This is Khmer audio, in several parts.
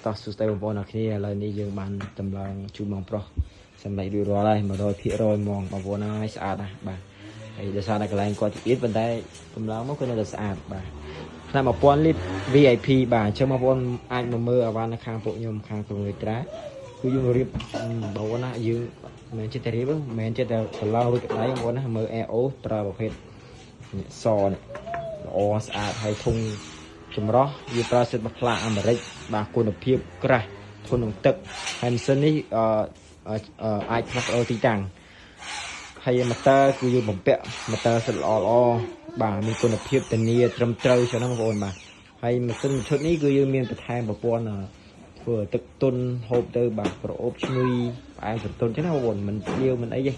តោះសួស្តីបងប្អូនអរគ្នាឥឡូវនេះយើងបានតម្លងជូនបងប្រុសសម្រាប់រួចរាល់ហើយ 100% ហ្មងបងប្អូនហើយស្អាតណាស់បាទហើយដោយសារតែកន្លែងគាត់ទីទៀតប៉ុន្តែតម្លងមកគឺនៅតែស្អាតបាទឆ្នាំ1000លីត្រ VIP បាទអញ្ចឹងបងប្អូនអាចមកមើលអាវ៉ាន់នៅខាងពួកខ្ញុំខាងក្រុងរាជត្រាគឺយើងរៀបបងប្អូនណាយើងមិនមែនចិត្តរៀបមិនមែនចិត្តតែប្រឡងរួចកន្លែងបងប្អូនណាមើល AO ប្រើប្រភេទសនេះល្អស្អាតហើយធុងចម្រោះវាប្រើសិទ្ធិបផ្លាកអាមេរិកបាទគុណភាពក្រាស់ធន់នឹងទឹកហើយម៉ាស៊ីននេះអាចផ្លាស់ប្ដូរទីតាំងហើយម៉ូទ័រគឺយើងបំពាក់ម៉ូទ័រសិទ្ធិល្អបាទមានគុណភាពធានាត្រឹមត្រូវចឹងណាបងប្អូនបាទហើយម៉ាស៊ីនឈុតនេះគឺយើងមានបន្ថែមប្រព័ន្ធធ្វើទឹកទុនហូបទៅបាទប្រអប់ឈ្ងុយផ្អែមស្រទន់ចឹងណាបងប្អូនមិនលាវមិនអីទេ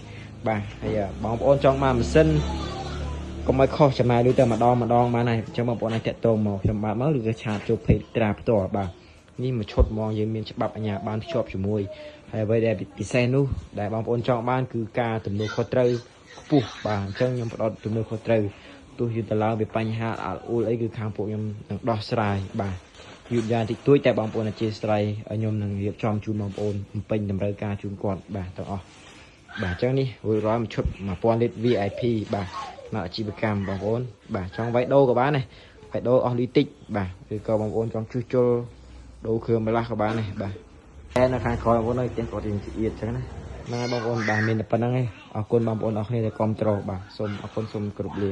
បាទហើយបងប្អូនចង់បានម៉ាស៊ីនកុំឲ្យខុសចំណាយលុយទៅម្ដងបានហើយអញ្ចឹងបងប្អូនអាចតាក់ទងមកខ្ញុំបាទមកឬក៏ឆាតចូលពេកត្រាផ្ទាល់បាទនេះមួយឈុតហ្មងយើងមានច្បាប់អាជ្ញាប័ណ្ណភ្ជាប់ជាមួយហើយអ្វីដែលពិសេសនោះដែលបងប្អូនចង់បានគឺការទំនួលខុសត្រូវខ្ពស់បាទអញ្ចឹងខ្ញុំផ្ដល់ទំនួលខុសត្រូវទោះយូរទៅឡើងពីបញ្ហាអត់អួលអីគឺខាងពួកខ្ញុំនឹងដោះស្រាយបាទយឺតយ៉ាវតិចតួចតែបងប្អូនអធិស្ឋានខ្ញុំនឹងរៀបចំជូនបងប្អូនបំពេញតម្រូវការជូនគាត់បាទទាំងអស់បាទអញ្ចឹងនេះរួចរាល់មួយឈុត1000លីត្រ VIP បាទមកអាជីវកម្មបងប្អូនបាទចង់វាយដូរក៏បានដែរវាយដូរអស់លីតិចបាទឬក៏បងប្អូនចង់ជួសជុលដូរគ្រឿងបន្លាស់ក៏បានដែរបាទតែនៅខាងក្រោយបងប្អូនឲ្យផ្ទះគាត់រៀងស្អៀតអញ្ចឹងណាបងប្អូនបាទមានតែប៉ុណ្្នឹងឯងអរគុណបងប្អូនអរគ្នាដែលគាំទ្របាទសូមអរគុណសូមគោរពលា